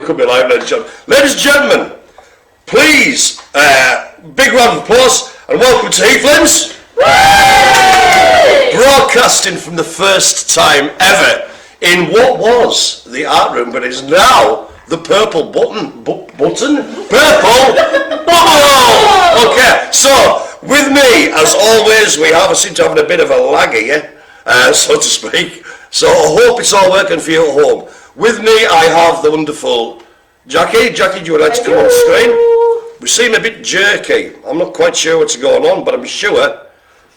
Could be live, ladies and gentlemen. Ladies and gentlemen, please, big round of applause and welcome to Heathlands. Broadcasting from the first time ever in what was the art room, but is now the purple button? Purple bubble! Okay, so with me, as always, I seem to have a bit of a lag here, so to speak. So I hope it's all working for you at home. With me, I have the wonderful Jackie. Jackie, do you like to come on screen? We seem a bit jerky. I'm not quite sure what's going on, but I'm sure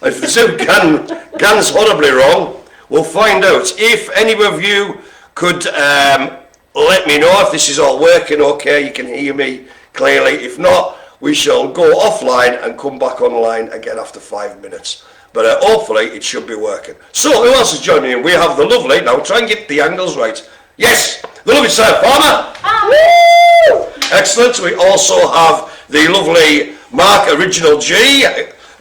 if the Zoom gan's horribly wrong, we'll find out. If any of you could let me know if this is all working okay, you can hear me clearly. If not, we shall go offline and come back online again after 5 minutes. But hopefully it should be working. So who else is joining in? We have the lovely, now try and get the angles right. Yes, the lovely Sarah Farmer. Excellent. We also have the lovely Mark Original G.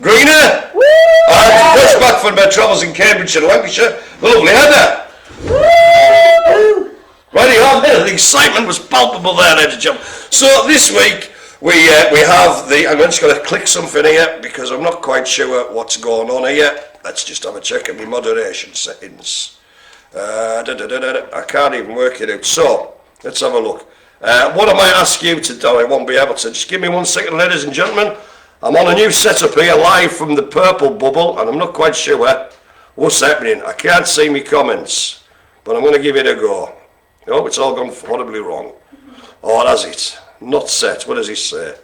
Greener. Fresh back from her travels in Cambridge and Lancashire, the lovely Heather. Righty on there, the excitement was palpable there, ladies and gentlemen. So this week we have the, I'm just going to click something here because I'm not quite sure what's going on here. Let's just have a check of my moderation settings. I can't even work it out. So let's have a look. What I might ask you to do, I won't be able to. Just give me 1 second, ladies and gentlemen. I'm on a new setup here, live from the purple bubble, and I'm not quite sure what's happening. I can't see my comments, but I'm going to give it a go. Oh, it's all gone horribly wrong. Oh, that's it. Not set. What does it say?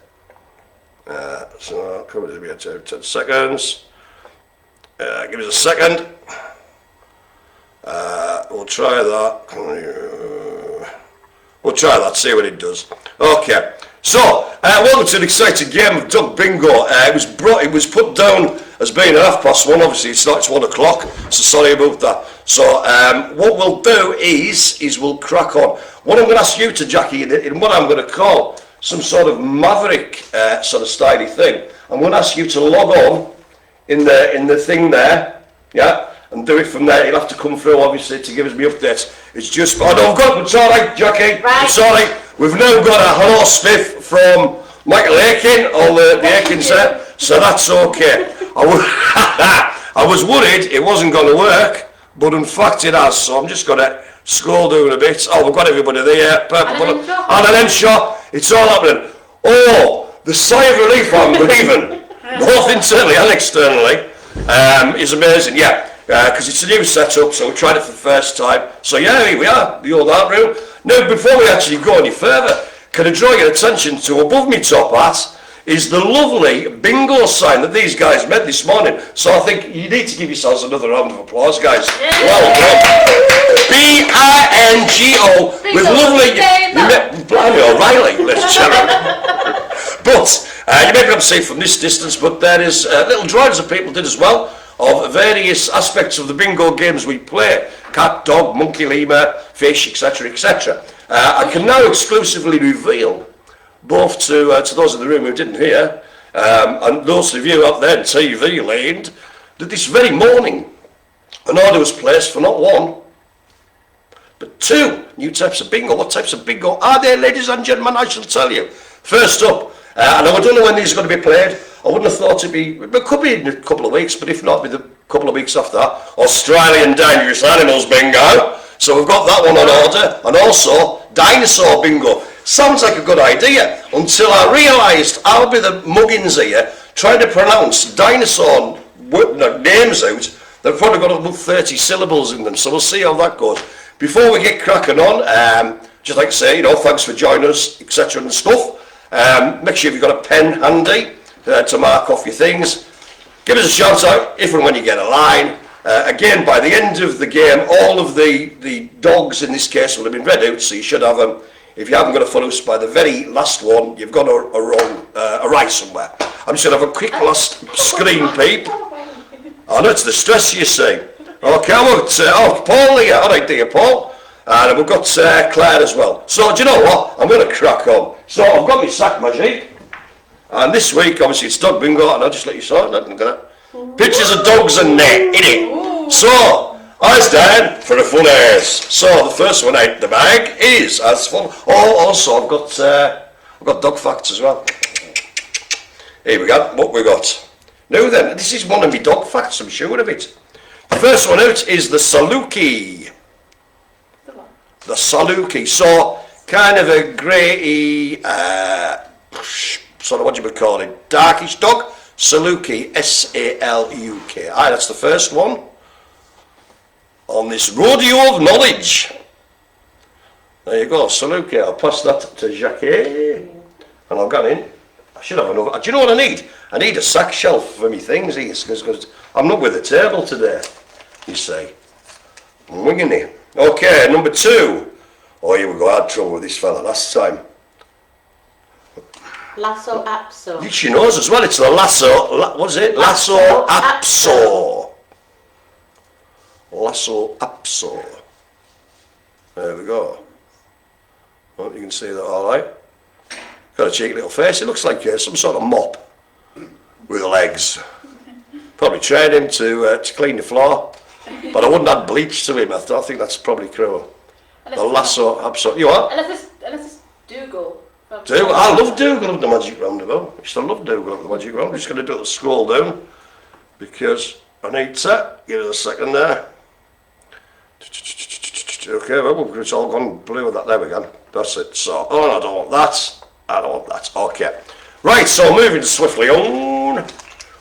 So, come on, 10 seconds. Give us a second. We'll try that. We'll try that, see what it does. Okay, so welcome to an exciting game of Duck Bingo. It was put down as being 1:30. Obviously, it's not. It's 1 o'clock. So sorry about that. So what we'll do is we'll crack on. What I'm going to ask you to, Jackie, in what I'm going to call some sort of maverick sort of styly thing, I'm going to ask you to log on in the thing there, yeah. And do it from there. You'll have to come through, obviously, to give us me updates. It's just, oh no, it's all right, Jackie. Right. It's all right. We've now got a hello Spiff from Michael Aiken, all the Aikens there, so that's okay. I was worried it wasn't going to work, but in fact it has. So I'm just going to scroll down a bit. Oh, we've got everybody there. Purple and an end shot. It's all happening. Oh, the sigh of relief I'm grieving, both internally and externally, is amazing. Yeah. Because it's a new setup, so we tried it for the first time. So yeah, here we are, the old art room. Now, before we actually go any further, can I draw your attention to above me top hat is the lovely bingo sign that these guys made this morning. So I think you need to give yourselves another round of applause, guys. Well done. B-I-N-G-O with lovely... Blimey O'Reilly, let's check it. But, you may be able to see it from this distance, but there is little drawings that people did as well, of various aspects of the bingo games we play. Cat, dog, monkey, lemur, fish, etc, etc. I can now exclusively reveal, both to those in the room who didn't hear, and those of you out there in TV land, that this very morning an order was placed for not 1, but 2 new types of bingo. What types of bingo are there, ladies and gentlemen? I shall tell you. First up, and I don't know when these are going to be played. I wouldn't have thought it could be in a couple of weeks, but if not, with a couple of weeks after that, Australian Dangerous Animals Bingo. So we've got that one on order, and also Dinosaur Bingo. Sounds like a good idea, until I realised I'll be the muggins here, trying to pronounce dinosaur names out. They've probably got about 30 syllables in them, so we'll see how that goes. Before we get cracking on, just like to say, thanks for joining us, etc. and stuff. Make sure you've got a pen handy to mark off your things. Give us a shout out if and when you get a line. Again, by the end of the game, all of the dogs in this case will have been read out, so you should have them. If you haven't got a full house by the very last one, you've got a right somewhere. I'm just going to have a quick last screen peep. Oh no, it's the stress you see. Okay, we've got Paul here. All right, dear Paul. And we've got Claire as well. So do you know what? I'm going to crack on. So I've got my sack magic. And this week, obviously, it's dog bingo, and I'll just let you saw it. Pictures of dogs and innit? So, Eyes down for a full airs. So the first one out the bag is as full. Oh, also I've got dog facts as well. Here we go. What we got? Now then, this is one of my dog facts. I'm sure of it. The first one out is the Saluki. The Saluki. So kind of a grey, sort of what you would call it, darkish dog. Saluki. S-A-L-U-K. Aye, that's the first one. On this rodeo of knowledge. There you go, Saluki. I'll pass that to Jackie. And I'll get in. I should have another. Do you know what I need? I need a sack shelf for me things, because I'm not with a table today, you see. I'm winging it. Okay, number 2. Oh, here we go. I had trouble with this fella last time. Lasso Apso. She knows as well. It's the Lasso. What is it? Lasso Apso. Lasso Apso. There we go. Oh, you can see that all right. Got a cheeky little face. It looks like some sort of mop with legs. Probably trained him to clean the floor, but I wouldn't add bleach to him. I think that's probably cruel. The Lasso Apso. You what? Unless it's Dougal. Dougal. I love Dougal of the Magic Roundabout. I used to love Dougal of the Magic Roundabout. I'm just going to do the scroll down because I need to. Give it a second there. Okay, well, it's all gone blue with that. There we go. That's it. So, oh, no, I don't want that. I don't want that. Okay. Right, so moving swiftly on.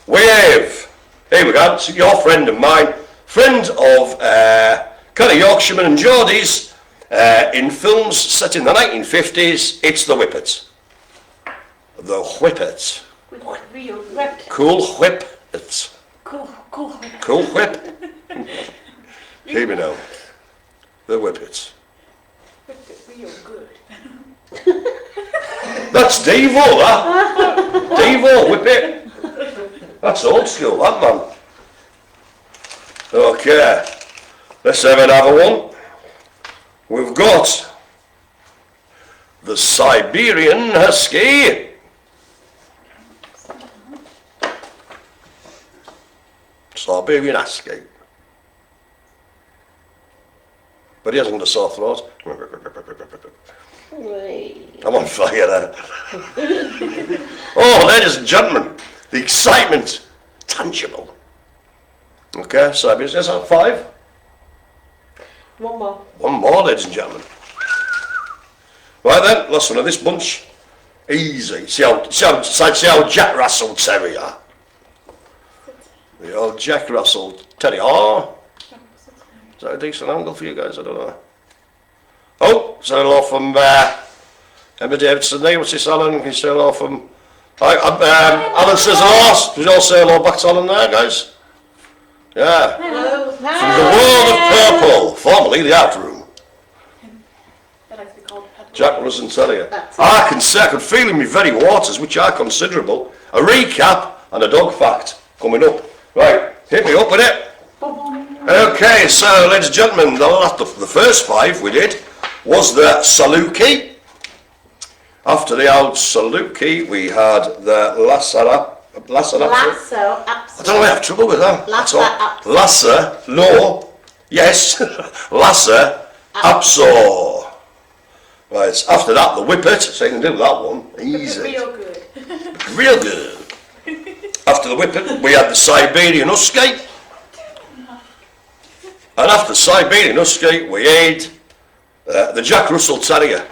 We have, here we go, it's your friend and mine, friend of kind of Yorkshireman and Geordies in films set in the 1950s. It's the Whippet. The Whippet. Cool Whippet. Cool Whip. Hear me now. The Whippet. Real good. That's Devo, that. Devo, Whippet. That's old school, that man. Okay. Let's have another one. We've got the Siberian Husky. Siberian Husky. But he hasn't got a sore throat. I'm on fire there. Oh, ladies and gentlemen, the excitement, tangible. Okay, so is that 5? One more. One more, ladies and gentlemen. Right then, last one of this bunch. Easy. See how Jack Russell Terrier. The old Jack Russell Terrier. Is that a decent angle for you guys? I don't know. Oh, say hello from Emma Davidson there. What's this, Alan? Can you say hello from... Alan says hello. Can you all say hello back to Alan there, guys? Yeah. Hello. From the world of purple, formerly the art room. Jack Russell Terrier. I can feel in my very waters, which are considerable, a recap and a dog fact coming up. Right, hit me up with it. Okay, so ladies and gentlemen, the first 5 we did was the Saluki. After the old Saluki, we had the Lasso Apso. I don't know, I have trouble with that. Lasso Apso. Right, after that, the Whippet, so you can do that one, easy. Real good. Real good. After the Whippet, we had the Siberian Husky. And after Siberian Husky, we had the Jack Russell Terrier.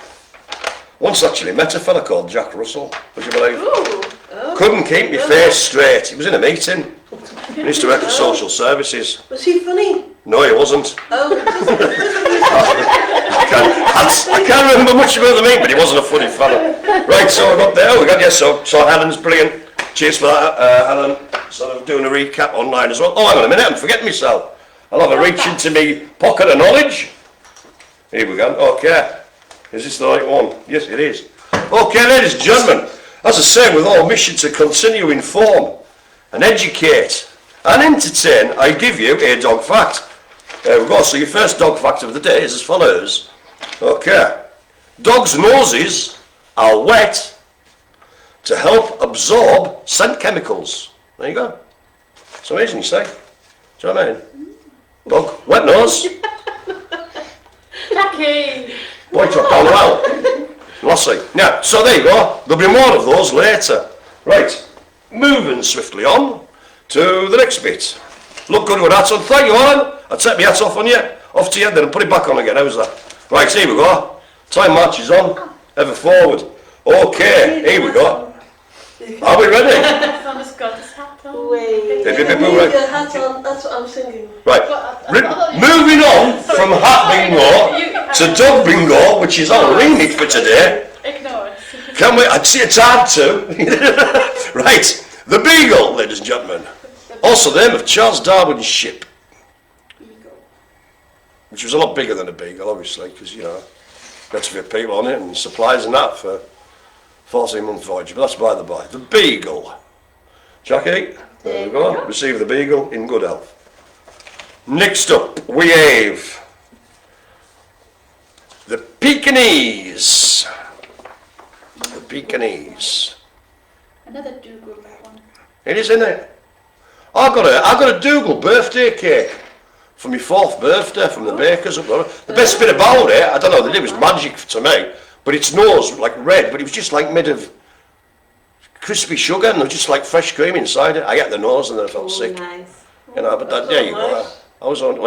Once actually met a fella called Jack Russell, would you believe? Couldn't keep my face straight. He was in a meeting. He used to work at social services. Was he funny? No, he wasn't. Oh. I can't remember much about the meeting, but he wasn't a funny fella. Right, so we got there. We got so Helen's brilliant. Cheers for that, Helen. Sort of doing a recap online as well. Oh, hang on a minute, I'm forgetting myself. I'll have a reach into me pocket of knowledge. Here we go. Okay. Is this the right one? Yes, it is. Okay, ladies and gentlemen, as I say, with our mission to continue inform and educate and entertain, I give you a dog fact. There we go. So your first dog fact of the day is as follows. Okay. Dogs' noses are wet to help absorb scent chemicals. There you go. It's amazing, you say. Do you know what I mean? Dog, wet nose. Jackie! Boy dropped down well. Lassie. Yeah, so there you go. There'll be more of those later. Right, moving swiftly on to the next bit. Look good with hats on. Thank you, Alan. I'll take my hat off on you. Off to you then and put it back on again. How's that? Right, here we go. Time marches on. Ever forward. Okay, here we go. Are we ready? Thomas got his hat on. Wait. Right. Your hat on, that's what I'm singing. Right, moving on from hat bingo to dog bingo, which is our remit for today. Ignore it. Can we? I'd see it's hard to. Right, the Beagle, ladies and gentlemen. Also the name of Charles Darwin's ship, which was a lot bigger than a Beagle, obviously, because, you know, got to fit people on it and supplies and that for 14-month voyage, but that's by the by. The Beagle. Jackie, there we go. Receive the Beagle in good health. Next up, we have the Pekingese. The Pekingese. Another Dougal one. It is, isn't it? I got a Dougal birthday cake for my 4th birthday from the bakers up there. The best bit about it, I don't know, it was magic to me, but its nose was like red, but it was just like made of crispy sugar and there was just like fresh cream inside it. I got the nose and then I felt sick. Nice. You know, but that, there you go. I was only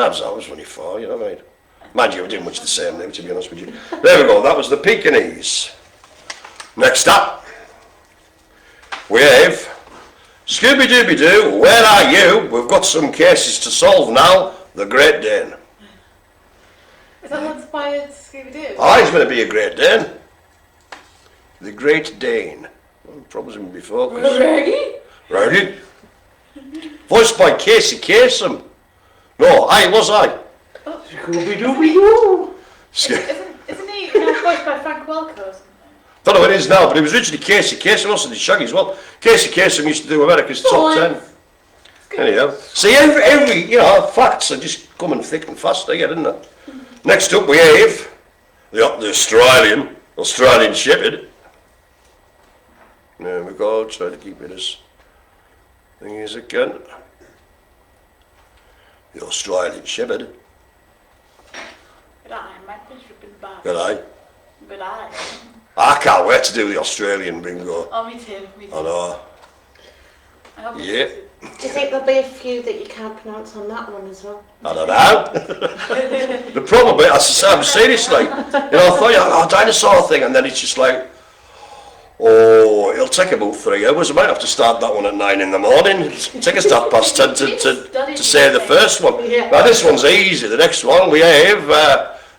4, you know what I mean? Mind you, I did much the same now, to be honest with you. There we go, that was the Pekingese. Next up, we have Scooby-Dooby-Doo, where are you? We've got some cases to solve now. The Great Dane. Is that what inspired Scooby-Doo? Oh, he's going to be a Great Dane. The Great Dane. Well, problems with him before. Ready? Ready? Voiced by Casey Kasem. No, was I. Scooby-Dooby-Doo. Isn't he voiced by Frank Welker or something? Don't know what it is now, but it was originally Casey Kasem, also did Shaggy as well. Casey Kasem used to do America's Top 10. Anyhow, see, every facts are just coming thick and fast again, isn't it? Next up we have the Australian Shepherd. There we go, try to keep it as thing as it can. The Australian Shepherd. Good eye, my fish have been bad. Good eye. Good eye. I can't wait to do the Australian bingo. Oh, me too. Me too. I know. I hope Yeah. Do you think there'll be a few that you can't pronounce on that one as well? I don't know. The problem is, I'm seriously, I thought, dinosaur thing, and then it's just like, it'll take about 3 hours. I might have to start that one at 9 in the morning. It'll take us 10:30 to say the first one. Yeah. Now this one's easy. The next one we have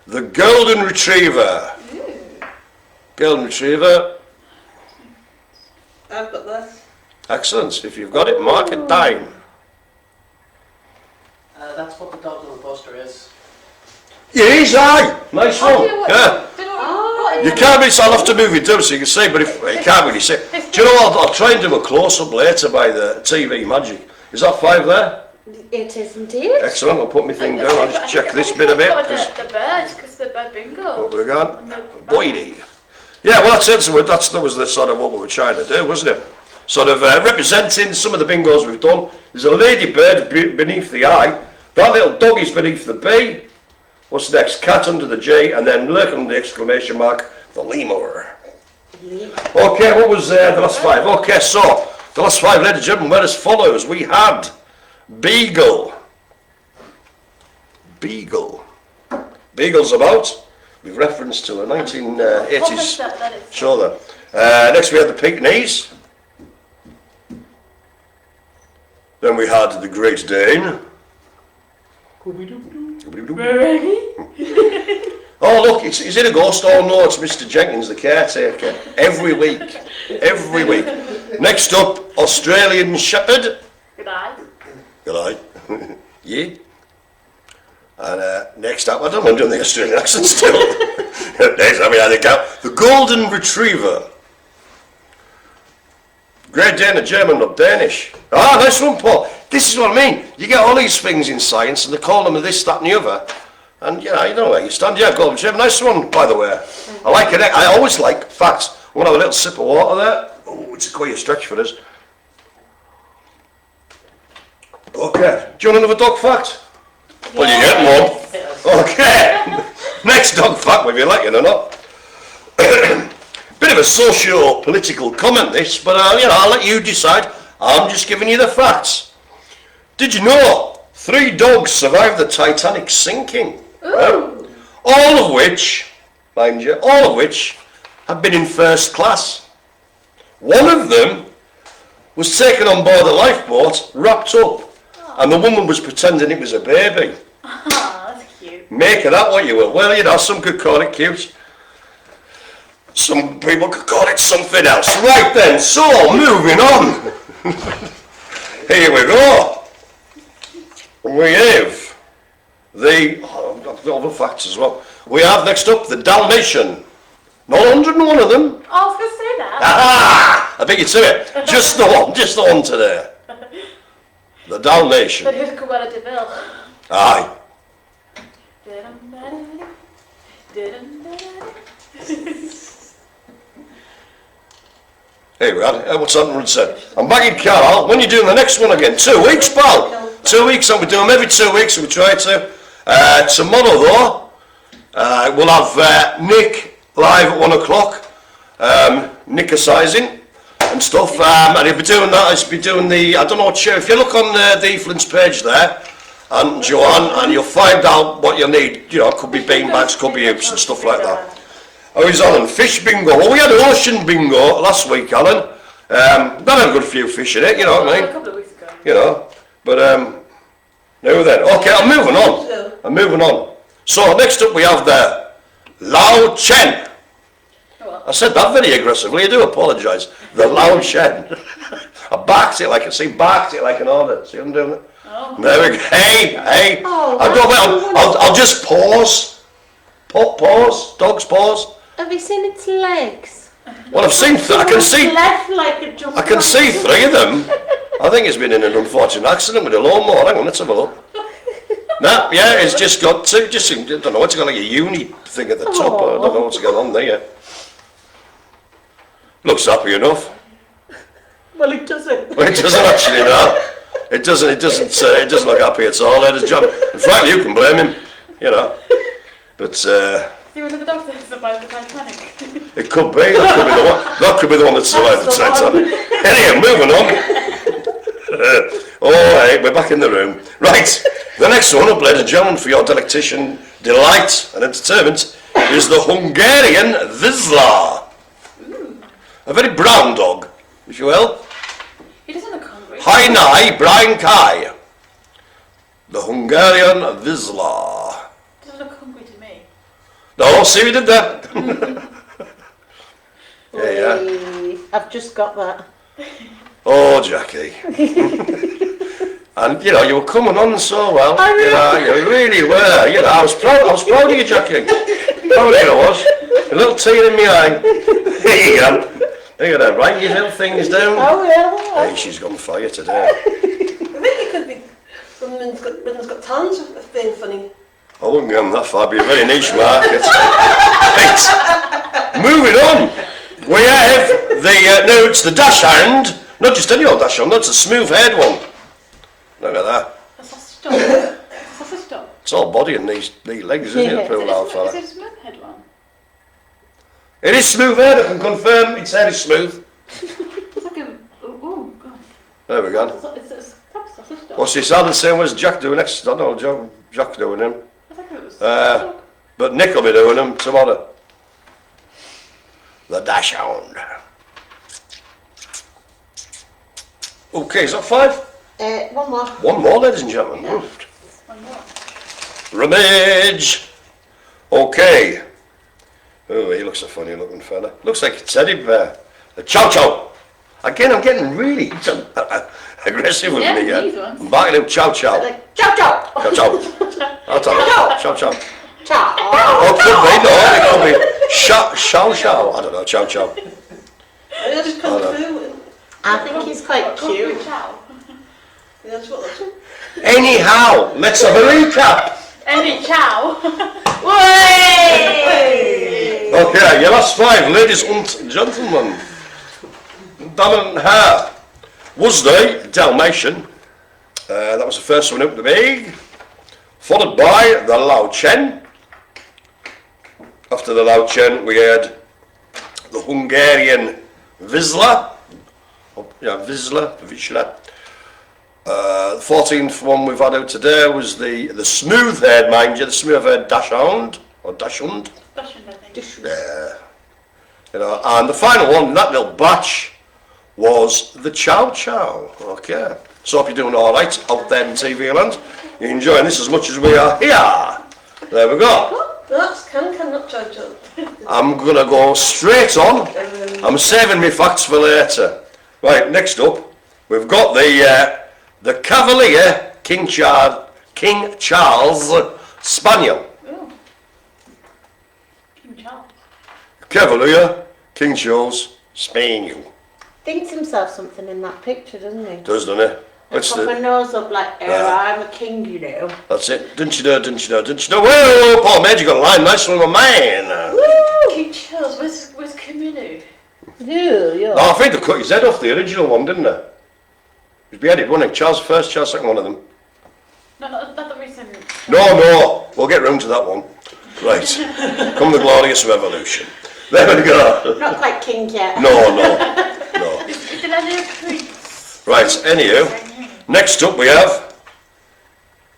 the Golden Retriever. Golden Retriever. I've got this. Excellent. If you've got it, mark it down. That's what the dog on the poster is. It is, aye. Nice one. Yeah. You can't really, so I'll have to move it down so you can see, but if you can't really see. Do you know what? I'll try and do a close-up later by the TV magic. Is that 5 there? It is indeed. Excellent. I'll put my thing down. I'll just check this bit a bit. The birds, because the bird bingo. What we got? Boydie. Yeah, well, that's it. So that was the sort of what we were trying to do, wasn't it? Sort of representing some of the bingos we've done. There's a ladybird beneath the I. That little dog is beneath the B. What's next? Cat under the J, and then lurking the exclamation mark, the lemur. Okay, what was the last 5? Okay, so the last 5, ladies and gentlemen, were as follows. We had Beagle. Beagle. Beagle's about. With reference to a 1980s show there. Next we had the Pekingese. Then we had the Great Dane. Oh look, is it a ghost? Oh no, it's Mr. Jenkins, the caretaker. Every week. Every week. Next up, Australian Shepherd. Good eye. Good eye. Yeah. And next up, I don't know, I'm doing the Australian accent still. Next up, we had the Golden Retriever. Great Dane, a German, not Danish. Ah, nice one, Paul. This is what I mean. You get all these things in science and they call them this, that and the other. And you know where you stand. Yeah, Golden Retriever, nice one, by the way. I like it. I always like facts. I'm going to have a little sip of water there. Oh, it's quite a stretch for us. Okay, do you want another dog fact? Well, you get one. Okay. Next dog fact, whether you like it or not. Bit of a socio-political comment this, but I'll let you decide. I'm just giving you the facts. Did you know 3 dogs survived the Titanic sinking? Well, all of which, mind you, had been in first class. One of them was taken on board the lifeboat, wrapped up, and the woman was pretending it was a baby. Oh, that's cute. Make of that what you will. Well, some could call it cute. Some people could call it something else. Right then, so moving on. Here we go. We have the other facts as well. We have next up the Dalmatian. Not 101 of them. I was going to say that. Ah! I beat you to it. Just the one today. The Dalmatian. But who's Cruella de Vil? Aye. Here we are. What's that said? I'm back in Carl. When are you doing the next one again? 2 weeks, pal. 2 weeks. I'll be doing them every 2 weeks. We try to. Tomorrow though, we'll have Nick live at 1 o'clock. Nickersizing and stuff. And he'll be doing that. He'll be doing the. I don't know what show. If you look on the Heathlands page there, and Joanne, and you'll find out what you need. It could be beanbags, could be hoops and stuff like that. Oh, he's on fish bingo. Well, we had ocean bingo last week, Alan. That had a good few fish in it, you know what I mean? A couple of weeks ago. But now then. Okay, I'm moving on. So next up we have the Lao Chen. I said that very aggressively. I do apologise. The Lao Chen. I barked it like an order. See what I'm doing it? Oh. There we go. Hey. Oh, I'll just pause. Pause. Dog's pause. Have you seen its legs? Well, I've seen. I can see. Left like a jump. I can see 3 of them. I think it's been in an unfortunate accident with a lawnmower. Hang on, let's have a look. No, yeah, it's just got to. I don't know. It's got like a uni thing at the top. I don't know what's going on there. Looks happy enough. Well, it doesn't. Well, it doesn't actually. No, it doesn't. It doesn't look happy at all. In fact, you can blame him. But. See one of the dogs that survived the Titanic. It could be. That could be the one that survived the Titanic. Anyway, moving on. Alright, we're back in the room. Right, the next one up, ladies and gentlemen, for your delight and entertainment, is the Hungarian Vizsla. A very brown dog, if you will. He doesn't look hungry. Hainai Brian Kai. The Hungarian Vizsla. Doesn't look hungry to me. No, see we did that. Yeah. I've just got that. Oh, Jackie. And you were coming on so well. You really were. I was proud of you, Jackie. Proud of you I was. A little tear in my eye. There you go. Look at that, write your little things down. Oh yeah. Hey, she's gone fire today. I think it could be Britain's Got Talent of being funny. I wouldn't go that far, it'd be a very niche market. Right. Moving on. We have no, it's the dash hand. Not just any old dash hand, that's a smooth haired one. Look at that. That's a stop. That's a stop. It's all body and these legs, isn't it, poor old fella? Is it a smooth head one? It is smooth haired, I can confirm its hair is smooth. It's like a... Oh, God. There we go. It's a stop. What's he sound the same as Jack doing next? I don't know, Jack doing him. I think it was... But Nick will be doing them tomorrow. The dash hound. Okay, is that 5? One more. One more, ladies and gentlemen. Yeah. One more. Rummage. Okay. Oh, he looks a funny looking fella. Looks like a teddy bear. A chow chow. Again, I'm getting really aggressive with me. These ones. I'm backing him chow chow. Chow chow. Chow chow. I'll tell you. Chow chow. Chow. Oh, could be, no, it could be chow chow. I don't know, chow chow. I just come through. I think he's quite cute. Chow. Yeah, that's what that's. Anyhow, let's have a recap. Any chow. Okay, your last 5, ladies and gentlemen. Damen and Herren. Was the Dalmatian. That was the first one up the big. followed by the Lao Chen. After the Lao Chen, we had the Hungarian Vizsla. Vizsla. The 14th one we've had out today was the smooth-haired, mind you, the smooth-haired Dachshund, or Dachshund. Dachshund, I think. Yeah. You know, and the final one in that little batch was the Chow Chow. Okay. So hope you're doing all right out there in TV land. You're enjoying this as much as we are here. There we go. That's can not judge. I'm going to go straight on. I'm saving my facts for later. Right, next up, we've got the Cavalier King Charles Spaniel. Ooh. King Charles. Cavalier King Charles Spaniel. Thinks himself something in that picture, doesn't he? Doesn't it? What's Put my nose up like, I'm a king, you know. That's it. Didn't you know, didn't you know, didn't you know? Whoa, Paul Major got a line. Nice one, my man. King Charles, where's Camino? Yeah. Oh, I think they cut his head off, the original one, didn't they? He was beheaded, wasn't he? Charles I, Charles II, one of them. No, not the recent. No, we'll get round to that one. Right. Come the glorious revolution. There we go. Not quite king yet. No. Is it a little prince? Right, anywho. Next up we have,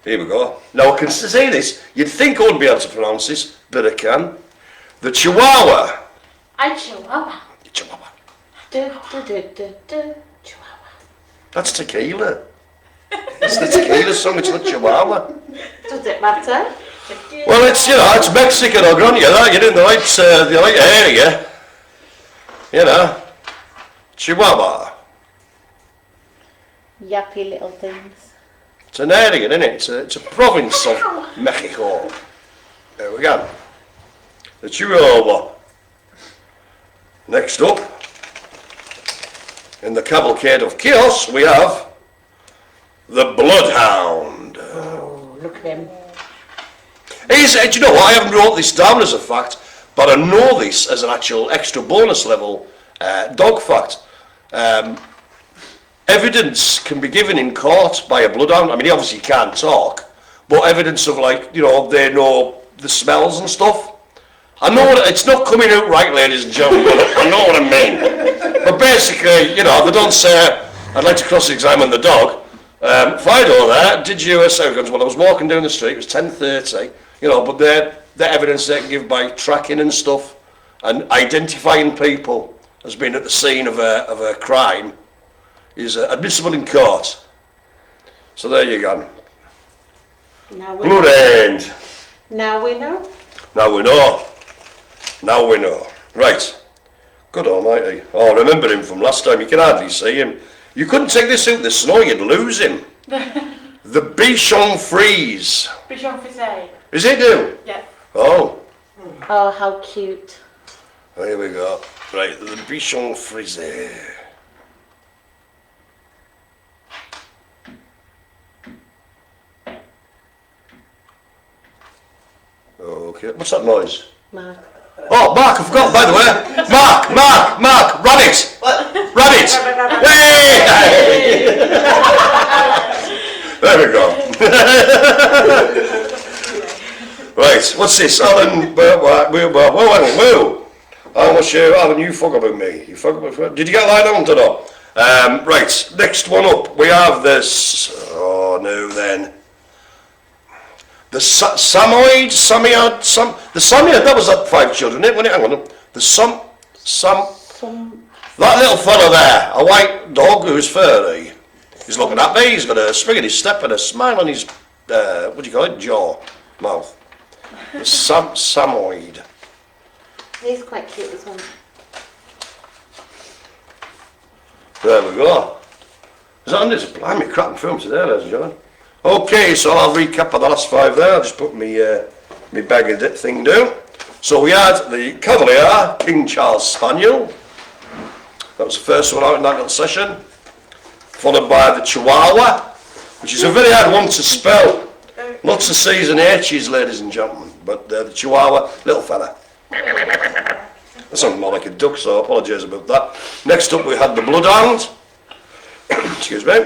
here we go. Now I can say this, you'd think I wouldn't be able to pronounce this, but I can. The Chihuahua. Chihuahua. Chihuahua. Chihuahua. That's tequila. It's the tequila song, it's not Chihuahua. Does it matter? Well, it's, you know, it's Mexican, I'll grant you that. You're in the right area. You know. Chihuahua. Yappy little things. It's an area, isn't it? It's a province of Mexico. There we go. The Chihuahua. Next up, in the cavalcade of chaos, we have the Bloodhound. Oh, look at him. Do you know what? I haven't wrote this down as a fact, but I know this as an actual extra bonus level dog fact. Evidence can be given in court by a bloodhound. I mean, he obviously can't talk, but evidence of, like, you know, they know the smells and stuff. I know it's not coming out right, ladies and gentlemen, but I know what I mean. But basically, you know, they don't say, I'd like to cross-examine the dog. Fido there, did you a second? Well, I was walking down the street, it was 10:30, you know, but the evidence they can give by tracking and stuff and identifying people as being at the scene of a crime is admissible in court. So there you go. Now we Bloodhound. Now we know. Now we know. Now we know. Right. Good almighty. Oh, I remember him from last time. You can hardly see him. You couldn't take this out the snow, you'd lose him. The Bichon Frise. Bichon Frise. Is it new? Yeah. Oh. Oh, how cute. Here we go. Right, the Bichon Frise. Okay, what's that noise? Mark. Oh, Mark, I forgot, by the way. Mark, rabbit. What? Rabbit. Hey! There we go. Right, what's this? Alan, whoa. Alan, you fuck about me. You fuck about. Did you get line on to that? Right, next one up. We have this. Oh no, then. The Samoyed, the Samoyed, that was that 5 children, wasn't it? Hang on. That little fella there, a white dog who's furry. He's looking at me, he's got a spring in his step and a smile on his, what do you call it, jaw, mouth. The Samoyed. He's quite cute as well. There we go. Is that under? Blimey, crap and film today, ladies and gentlemen. Okay, so I'll recap of the last 5 there. I'll just put my bag of thing down. So we had the Cavalier King Charles Spaniel. That was the first one out in that little session. Followed by the Chihuahua, which is a very hard one to spell. Lots of C's and H's, ladies and gentlemen. But the Chihuahua, little fella. That sounded more like a duck, so I apologise about that. Next up we had the Bloodhound. Excuse me.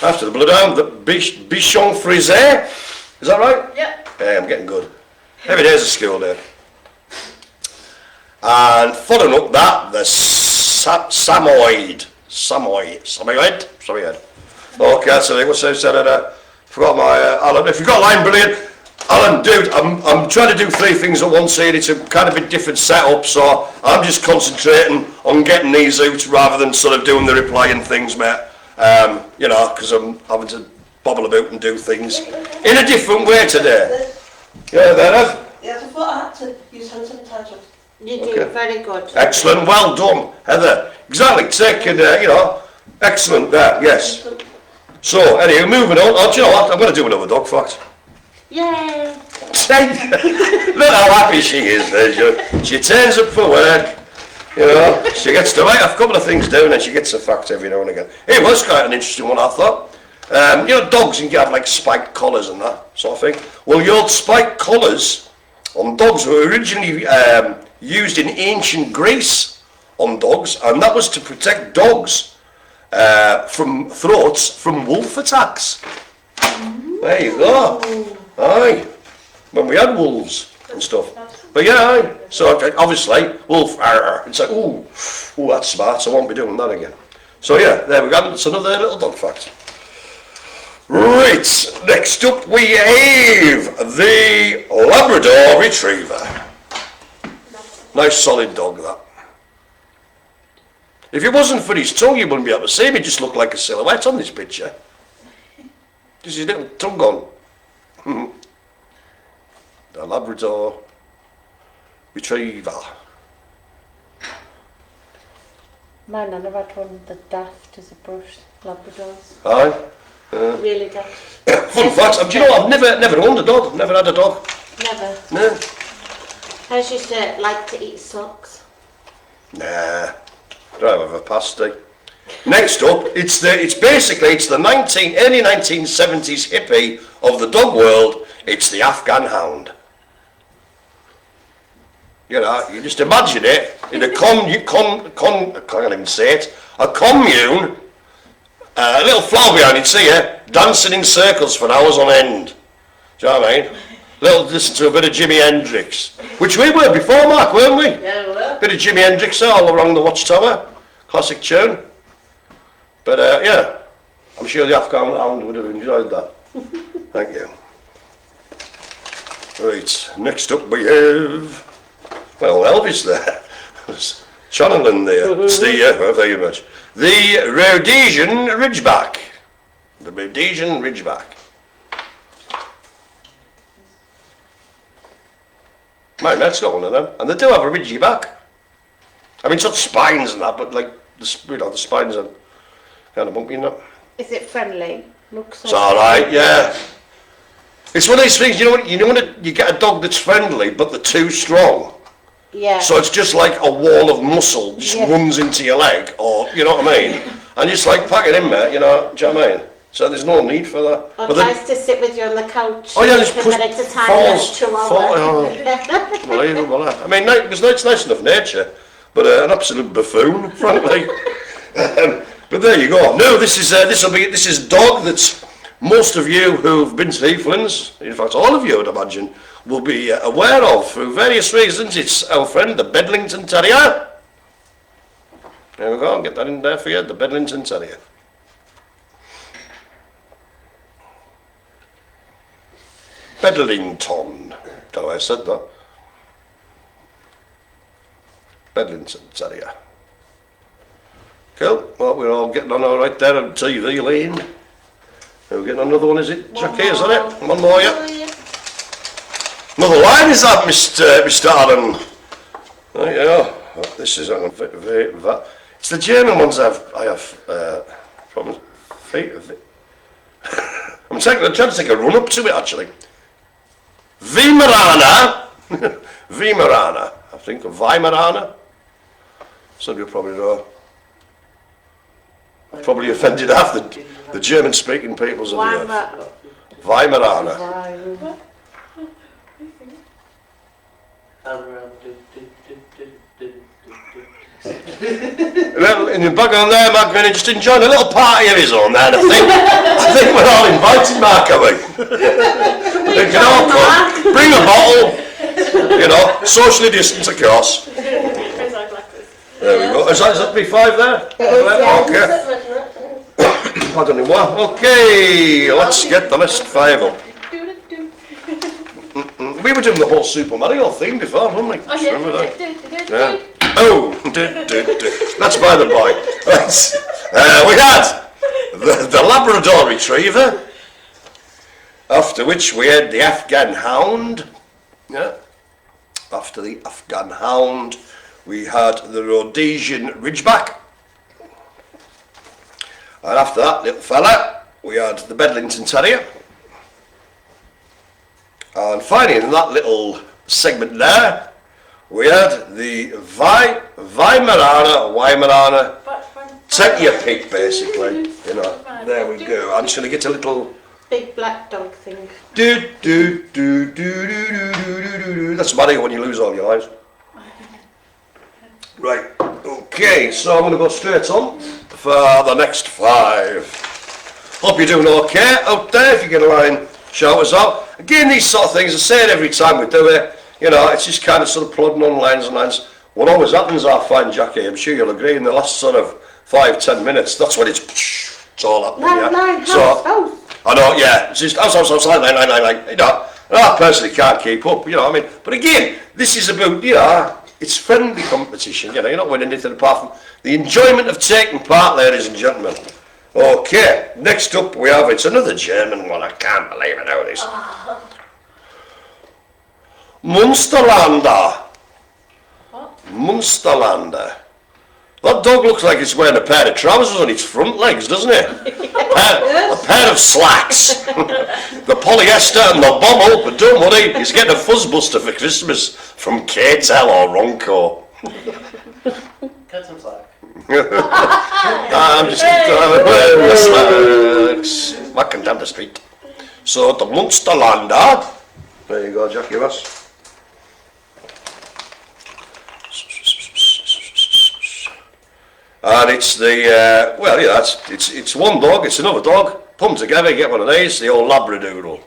After the Bloodhound, the Bichon Frise. Is that right? Yep. Yeah, I'm getting good. Every day's a school day. And following up that, the Samoyed. Okay, so what's I said? Forgot my Alan. If you've got a line, brilliant. Alan, dude, I'm trying to do 3 things at once here. It's a kind of a different setup, so I'm just concentrating on getting these out rather than sort of doing the replying things, mate. You know, because I'm having to bobble about and do things in a different way today. Yeah, there have. Yes, I thought I had to use hand sanitizer. You do Okay. very good. Excellent, well done, Heather. Exactly, taking, you know, excellent there, yes. So, anyway, moving on. Oh, do you know what? I'm going to do another dog fact. Yay! Look how happy she is there. She turns up for work, you know, she gets to write a couple of things down and she gets a fact every now and again. It was quite an interesting one, I thought. You know, dogs, you can have like spiked collars and that sort of thing. Well, the old spiked collars on dogs were originally used in ancient Greece on dogs, and that was to protect dogs from throats from wolf attacks. There you go. Aye, when we had wolves and stuff. But yeah, aye. So obviously, wolf, it's like, ooh, that's smart, so I won't be doing that again. So yeah, there we go, it's another little dog fact. Right, next up we have the Labrador Retriever. Nice solid dog, that. If it wasn't for his tongue, you wouldn't be able to see him. He just looked like a silhouette on this picture. Just his little tongue on. The Labrador Retriever. My nana had one of the daft as a brush, Labradors. Aye. Really daft. Fun fact, do you know, I've never owned a dog, never had a dog. Never. No. Hers used to like to eat socks. Nah, don't have a pasty. Next up, it's the early 1970s hippie of the dog world. It's the Afghan Hound. You know, you just imagine it in a I can't even say it, a commune, a little flower behind it, see you, dancing in circles for hours on end. Do you know what I mean? Listen to a bit of Jimi Hendrix, which we were before, Mark, weren't we? Yeah, we were. Bit of Jimi Hendrix all around the Watchtower, classic tune. But yeah, I'm sure the Afghan Hound would have enjoyed that. Thank you. Right, next up we have, well, Elvis there. Channeling there. It's the, thank you very much. The Rhodesian Ridgeback. The Rhodesian Ridgeback. My net's got one of them, and they do have a ridgy back. I mean, it's not spines and that, but like the spines are kind of bumpy and that. Is it friendly? Looks It's all right, yeah. It's one of these things. You know when you get a dog that's friendly, but they're too strong. Yeah. So it's just like a wall of muscle just runs into your leg, or you know what I mean. And just like pack it in, mate. You know what I mean? So there's no need for that. Or But tries to sit with you on the couch. oh yeah, just for push, minutes at a time. falls, Chihuahua. Unbelievable. I mean, it's nice enough nature, but an absolute buffoon, frankly. But there you go. No, this is dog that's most of you who've been to Heathlands, in fact all of you I'd imagine, will be aware of for various reasons. It's our friend the Bedlington Terrier. There we go. I'll get that in there for you. The Bedlington Terrier. Bedlington. Don't know why I said that. Bedlington Terrier. Cool. Well, we're all getting on all right there on TV lane. We're getting another one, is it? Jackie, is that it? One more, yeah. Another line, is that, Mr. Allen? There you go. This is it's the German ones I have problems. I'm trying to take a run up to it actually. Weimaraner. Weimaraner. I think of Weimaraner. Some of you probably know. Probably offended half the German speaking peoples of the earth. Weimaraner. In the background there, Mark Grennan just enjoying a little party of his own there. I think we're all invited, Mark, are we? You can all come, bring a bottle, you know, socially distance, of course. Where's our glasses? There we go. Is that B5 there? Okay. Pardon me, what? Okay, let's get the list 5 up. We were doing the whole Super Mario theme before, weren't we? Oh, yeah. Remember that? Yeah. Oh, that's by the by. We had the Labrador Retriever, after which we had the Afghan Hound. Yeah. After the Afghan Hound, we had the Rhodesian Ridgeback. And after that little fella, we had the Bedlington Terrier. And finally, in that little segment there, we had the Weimaraner Terrier pig, basically. You know, there we go. I'm just going to get a little Big black dog thing. That's money when you lose all your lives. Right. Okay. So I'm going to go straight on for the next 5. Hope you're doing okay out there. If you get a line, shout us out. Again, these sort of things, I say it every time we do it. You know, it's just kind of sort of plodding on lines and lines. What always happens, I find, Jackie, I'm sure you'll agree, in the last sort of 5-10 minutes, that's when it's all happening. Line, house. I know, yeah, it's just house, line, you know, and I personally can't keep up, you know what I mean? But again, this is about, you know, it's friendly competition, you know, you're not winning anything apart from the enjoyment of taking part, ladies and gentlemen. Okay, next up we have, it's another German one, I can't believe I know this. Munsterlander. What? Munsterlander. That dog looks like it's wearing a pair of trousers on its front legs, doesn't it? A pair of slacks. The polyester and the bommel, but don't worry, he's getting a fuzzbuster for Christmas from K-Tel or Ronco. Cut some slack. I'm just wearing the slacks. Walking down the street. So the Munsterlander. There you go, Jackie Ross. And it's the, well, yeah, it's one dog, it's another dog, put them together, you get one of these, the old Labradoodle.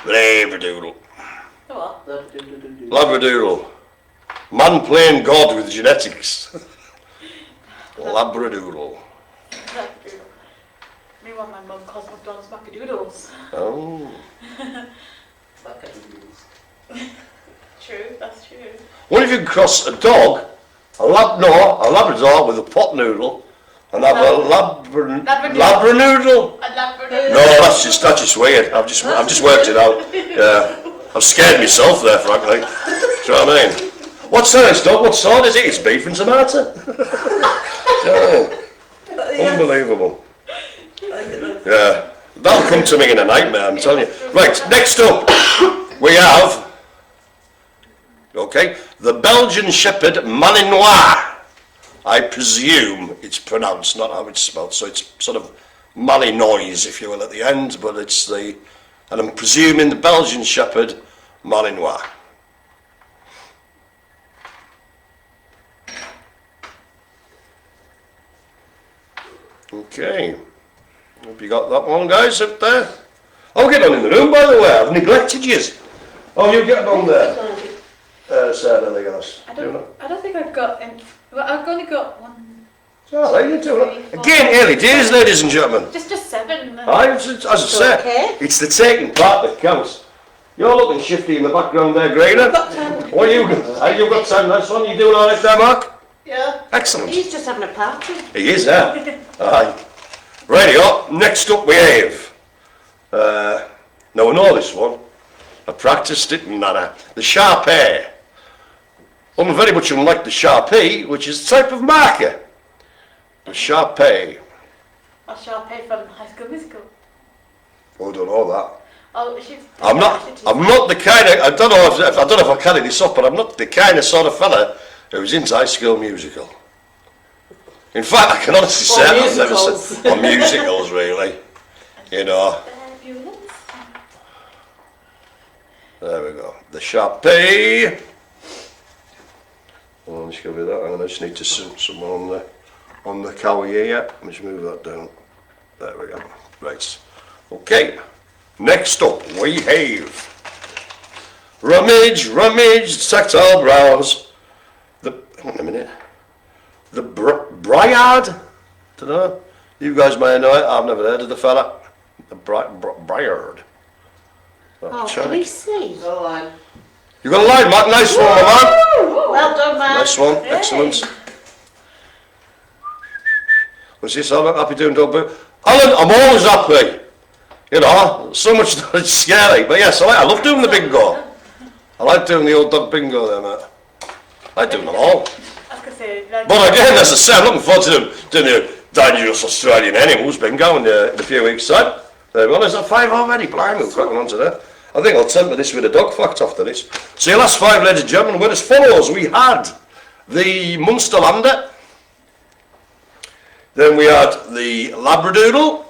Labradoodle. What? Labradoodle. Man playing God with genetics. Labradoodle. Meanwhile, my mum calls McDonald's Mackadoodles. Oh. True, that's true. What if you cross a dog, a Labrador with a pot noodle, and have a Labradoodle? A Labrador. No, that's just weird. I've just worked it out. Yeah, I've scared myself there, frankly. Do you know what I mean? What's this dog? What sort is it? It's beef and tomato. Unbelievable. Yeah, that'll come to me in a nightmare, I'm telling you. Right, next up we have, okay, the Belgian Shepherd Malinois. I presume it's pronounced, not how it's spelled, so it's sort of Malinois, if you will, at the end, but it's the, and I'm presuming the Belgian Shepherd Malinois. Okay, hope you got that one, guys, up there. I'll get on in the room, by the way, I've neglected you. Oh, you get on there. Sarah, there you go. I don't think I've got any. Well, I've only got one. All right, you do it. Again, early days, ladies and gentlemen. Just 7. As I say, Okay. it's the taking part that counts. You're looking shifty in the background there, Grainer. What are you? You've got 10, nice one. You doing all right there, Mark? Yeah. Excellent. He's just having a party. He is, Aye. Radio, next up we have, now I know this one, I practiced it and that, the Sharpei. Very much unlike the Sharpie, which is a type of marker. The Sharpei. A Sharpei from High School Musical. Oh, I don't know that. Oh, she's. I'm not the kind of, I don't know if I carry this up, but I'm not the kind of sort of fella who's into High School Musical. In fact, I can honestly say I've never seen on musicals, really. You know. There we go. The Sharpei. Well, I'm just going to do that. I just need to suit someone on the cow here. Yeah. Let me just move that down. There we go. Right. Okay. Next up, we have rummage, tactile browse. Hang on a minute. The Briard. Don't know. You guys may know it. I've never heard of the fella. The Briard. Oh, can we see? Go on. You got a line, Matt. Nice one, my man. Well done, man. Nice one. Excellent. What's this? I'm happy doing dog boo. Alan, I'm always happy. You know, so much that it's scary. But yes, I love doing the bingo. I like doing the old dog bingo there, mate. I like doing them all. I was going to say, like, But again, as I say, I'm looking forward to doing the dangerous Australian animals bingo in a few weeks' time. There we go. There's that 5 already. Blimey, we're cracking on to that. I think I'll temper this with a dog fact after this. So your last 5, ladies and gentlemen, were as follows. We had the Munsterlander. Then we had the Labradoodle.